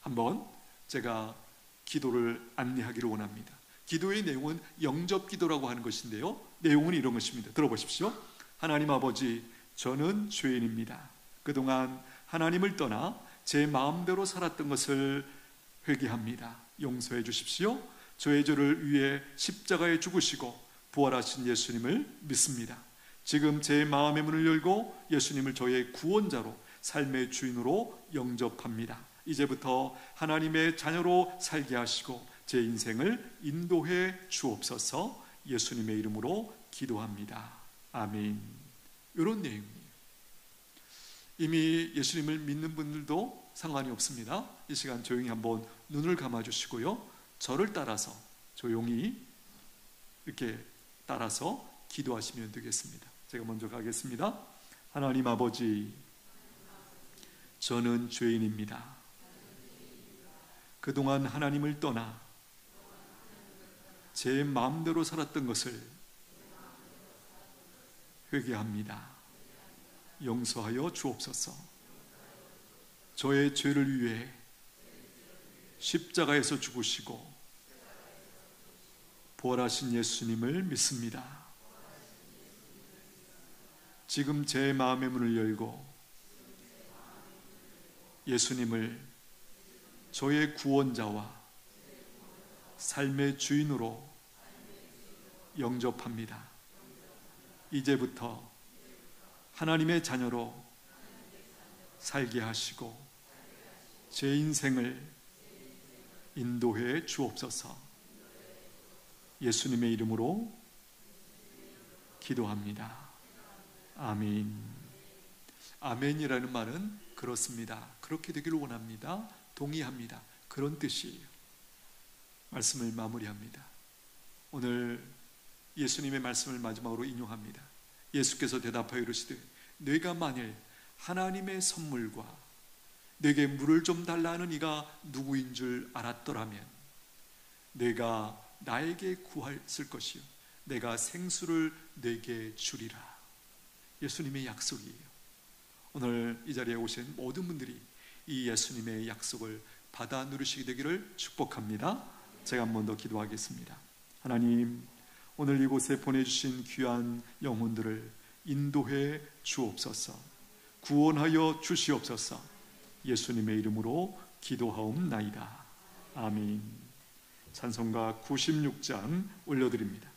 한번 제가 기도를 안내하기를 원합니다. 기도의 내용은 영접 기도라고 하는 것인데요, 내용은 이런 것입니다. 들어보십시오. 하나님 아버지, 저는 죄인입니다. 그동안 하나님을 떠나 제 마음대로 살았던 것을 회개합니다. 용서해 주십시오. 저의 죄를 위해 십자가에 죽으시고 부활하신 예수님을 믿습니다. 지금 제 마음의 문을 열고 예수님을 저의 구원자로, 삶의 주인으로 영접합니다. 이제부터 하나님의 자녀로 살게 하시고 제 인생을 인도해 주옵소서. 예수님의 이름으로 기도합니다. 아멘. 이런 내용이에요. 이미 예수님을 믿는 분들도 상관이 없습니다. 이 시간 조용히 한번 눈을 감아주시고요, 저를 따라서 조용히 이렇게 따라서 기도하시면 되겠습니다. 제가 먼저 가겠습니다. 하나님 아버지, 저는 죄인입니다. 그동안 하나님을 떠나 제 마음대로 살았던 것을 회개합니다. 용서하여 주옵소서. 저의 죄를 위해 십자가에서 죽으시고 부활하신 예수님을 믿습니다. 지금 제 마음의 문을 열고 예수님을 저의 구원자와 삶의 주인으로 영접합니다. 이제부터 하나님의 자녀로 살게 하시고 제 인생을 인도해 주옵소서. 예수님의 이름으로 기도합니다. 아멘. 아멘이라는 말은 그렇습니다, 그렇게 되기를 원합니다, 동의합니다, 그런 뜻이에요. 말씀을 마무리합니다. 오늘 예수님의 말씀을 마지막으로 인용합니다. 예수께서 대답하여 이르시되 내가 만일 하나님의 선물과 내게 물을 좀 달라는 이가 누구인 줄 알았더라면 내가 나에게 구했을 것이요 내가 생수를 내게 주리라. 예수님의 약속이에요. 오늘 이 자리에 오신 모든 분들이 이 예수님의 약속을 받아 누리시게 되기를 축복합니다. 제가 한 번 더 기도하겠습니다. 하나님, 오늘 이곳에 보내주신 귀한 영혼들을 인도해 주옵소서. 구원하여 주시옵소서. 예수님의 이름으로 기도하옵나이다. 아멘. 찬송가 96장 올려드립니다.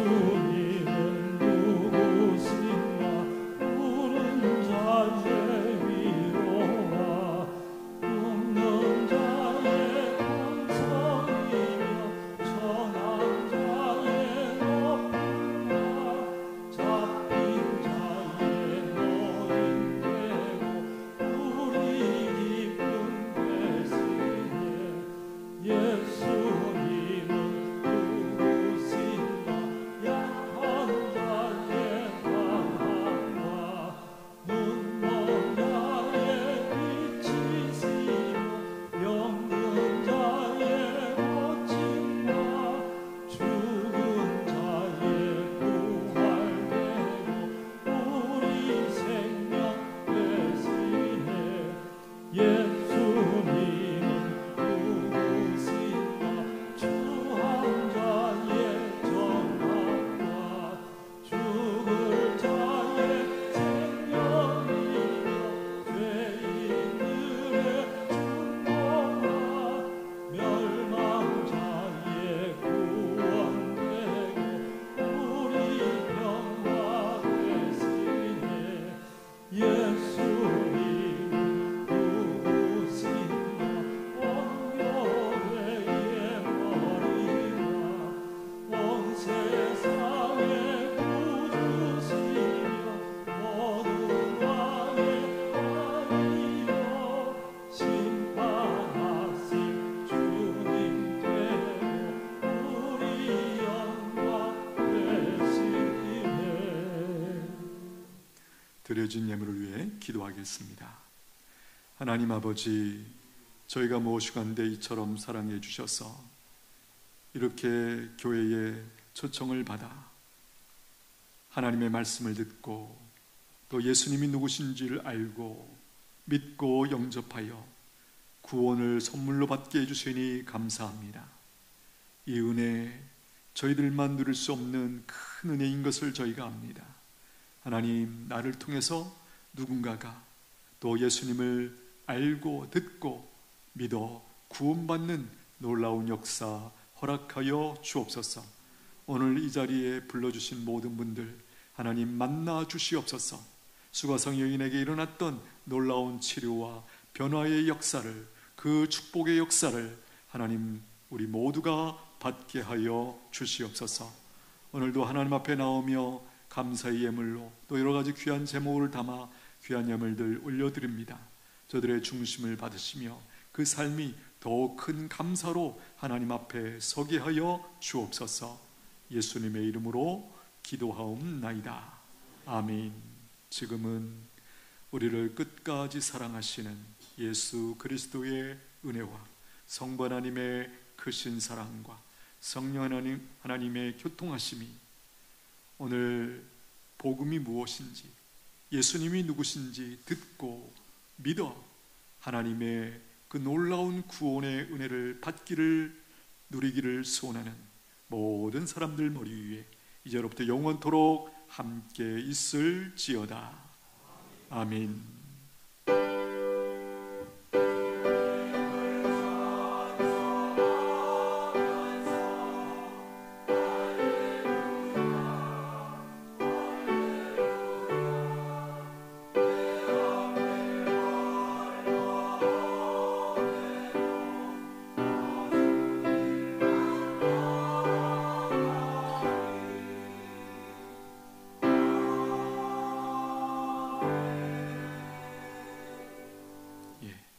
예수님은 누구신가? 부른 자의 위로와 눕는 자의 반석이며 천한 자의 높음과 잡힌 자의 노인 되고 우리 깊은 배신에 예수님은 누구신가? 드려진 예물을 위해 기도하겠습니다. 하나님 아버지, 저희가 모시간대 이처럼 사랑해 주셔서 이렇게 교회에 초청을 받아 하나님의 말씀을 듣고 또 예수님이 누구신지를 알고 믿고 영접하여 구원을 선물로 받게 해주시니 감사합니다. 이 은혜, 저희들만 누릴 수 없는 큰 은혜인 것을 저희가 압니다. 하나님, 나를 통해서 누군가가 또 예수님을 알고 듣고 믿어 구원받는 놀라운 역사 허락하여 주옵소서. 오늘 이 자리에 불러주신 모든 분들 하나님 만나 주시옵소서. 수가성 여인에게 일어났던 놀라운 치료와 변화의 역사를, 그 축복의 역사를 하나님 우리 모두가 받게 하여 주시옵소서. 오늘도 하나님 앞에 나오며 감사의 예물로 또 여러 가지 귀한 제목을 담아 귀한 예물들 올려드립니다. 저들의 중심을 받으시며 그 삶이 더욱 큰 감사로 하나님 앞에 서게 하여 주옵소서. 예수님의 이름으로 기도하옵나이다. 아멘. 지금은 우리를 끝까지 사랑하시는 예수 그리스도의 은혜와 성부 하나님의 크신 사랑과 성령 하나님의 교통하심이 오늘 복음이 무엇인지, 예수님이 누구신지 듣고 믿어 하나님의 그 놀라운 구원의 은혜를 받기를 누리기를 소원하는 모든 사람들 머리 위에 이제로부터 영원토록 함께 있을지어다. 아멘.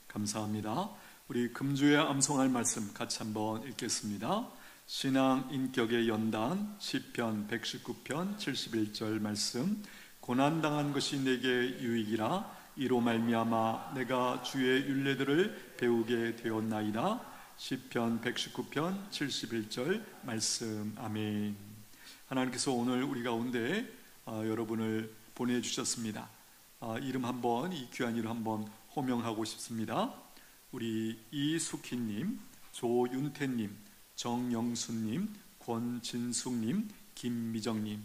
감사합니다. 우리 금주에 암송할 말씀 같이 한번 읽겠습니다. 신앙 인격의 연단 시편 119편 71절 말씀. 고난당한 것이 내게 유익이라 이로 말미암아 내가 주의 율례들을 배우게 되었나이다. 시편 119편 71절 말씀. 아멘. 하나님께서 오늘 우리 가운데 여러분을 보내주셨습니다. 이름 한번, 이 귀한 이름 한번 호명하고 싶습니다. 우리 이숙희님, 조윤태님, 정영수님, 권진숙님, 김미정님,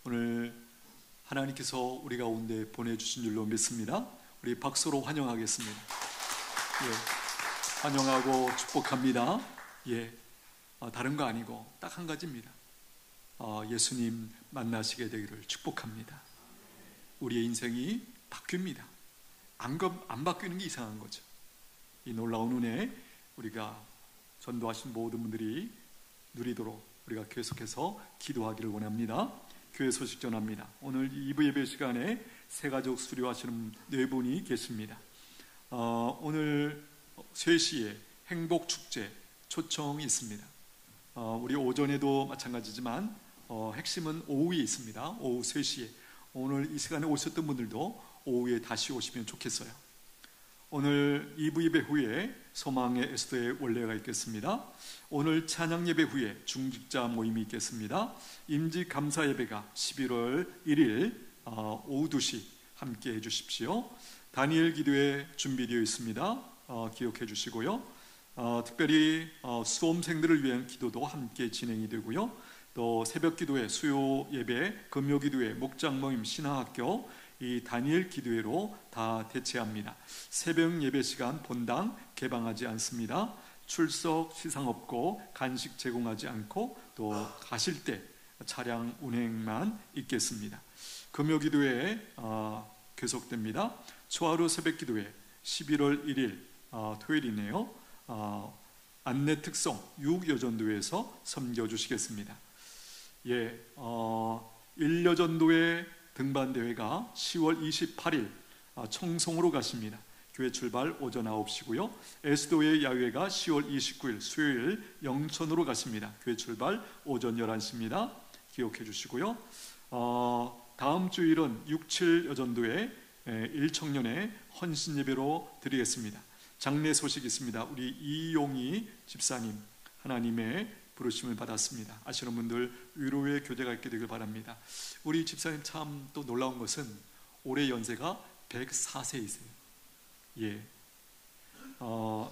오늘 하나님께서 우리 가운데 보내주신 줄로 믿습니다. 우리 박수로 환영하겠습니다. 환영하고 축복합니다. 다른 거 아니고 딱 한 가지입니다. 예수님 만나시게 되기를 축복합니다. 우리의 인생이 바뀝니다. 안 바뀌는 게 이상한 거죠. 이 놀라운 은혜 우리가 전도하신 모든 분들이 누리도록 우리가 계속해서 기도하기를 원합니다. 교회 소식 전합니다. 오늘 2부 예배 시간에 새가족 수료하시는 4분이 계십니다. 오늘 3시에 행복축제 초청이 있습니다. 우리 오전에도 마찬가지지만 핵심은 오후에 있습니다. 오후 3시에. 오늘 이 시간에 오셨던 분들도 오후에 다시 오시면 좋겠어요. 오늘 2부 예배 후에 소망의 에스더의 원례가 있겠습니다. 오늘 찬양 예배 후에 중직자 모임이 있겠습니다. 임지 감사 예배가 11월 1일 오후 2시 함께 해주십시오. 다니엘 기도회 준비되어 있습니다. 기억해 주시고요. 특별히 수험생들을 위한 기도도 함께 진행이 되고요. 또 새벽 기도회, 수요 예배, 금요 기도회, 목장 모임, 신학학교, 이 다니엘 기도회로 다 대체합니다. 새벽 예배 시간 본당 개방하지 않습니다. 출석 시상 없고 간식 제공하지 않고 또 가실 때 차량 운행만 있겠습니다. 금요 기도회 계속됩니다. 초하루 새벽 기도회 11월 1일 토요일이네요. 안내 특성 6여전도에서 섬겨주시겠습니다. 1여전도회 등반대회가 10월 28일 청송으로 가십니다. 교회 출발 오전 9시고요. 에스도의 야외가 10월 29일 수요일 영천으로 가십니다. 교회 출발 오전 11시입니다. 기억해 주시고요. 다음 주일은 67 여전도의 1청년의 헌신 예배로 드리겠습니다. 장례 소식이 있습니다. 우리 이용희 집사님 하나님의 부르심을 받았습니다. 아시는 분들 위로의 교제가 있게 되길 바랍니다. 우리 집사님 참 또 놀라운 것은 올해 연세가 104세이세요. 예.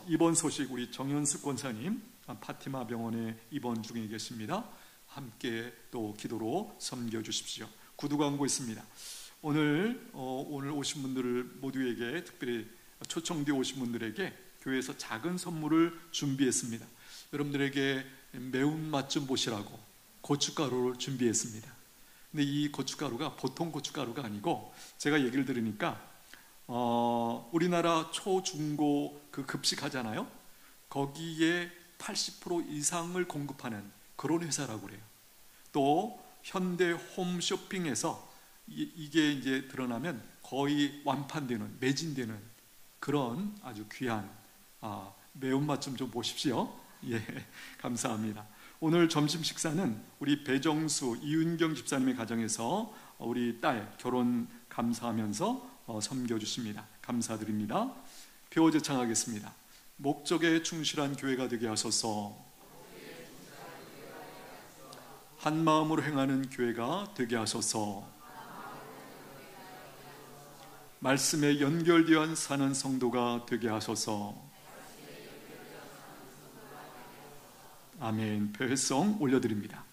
입원 소식 우리 정현숙 권사님 파티마 병원에 입원 중에 계십니다. 함께 또 기도로 섬겨주십시오. 구두 광고 있습니다. 오늘 오신 분들 모두에게, 특별히 초청되어 오신 분들에게 교회에서 작은 선물을 준비했습니다. 여러분들에게 매운맛 좀 보시라고 고춧가루를 준비했습니다. 근데 이 고춧가루가 보통 고춧가루가 아니고, 제가 얘기를 들으니까 우리나라 초중고 그 급식하잖아요. 거기에 80% 이상을 공급하는 그런 회사라고 그래요. 또 현대 홈쇼핑에서 이게 이제 드러나면 거의 완판되는, 매진되는 그런 아주 귀한 매운맛 좀 보십시오. 예, 감사합니다. 오늘 점심 식사는 우리 배정수 이윤경 집사님의 가정에서 우리 딸 결혼 감사하면서 섬겨주십니다. 감사드립니다. 표어제 창하겠습니다. 목적에 충실한 교회가 되게 하소서. 한 마음으로 행하는 교회가 되게 하소서. 말씀에 연결되어 사는 성도가 되게 하소서. 아멘. 표회성 올려드립니다.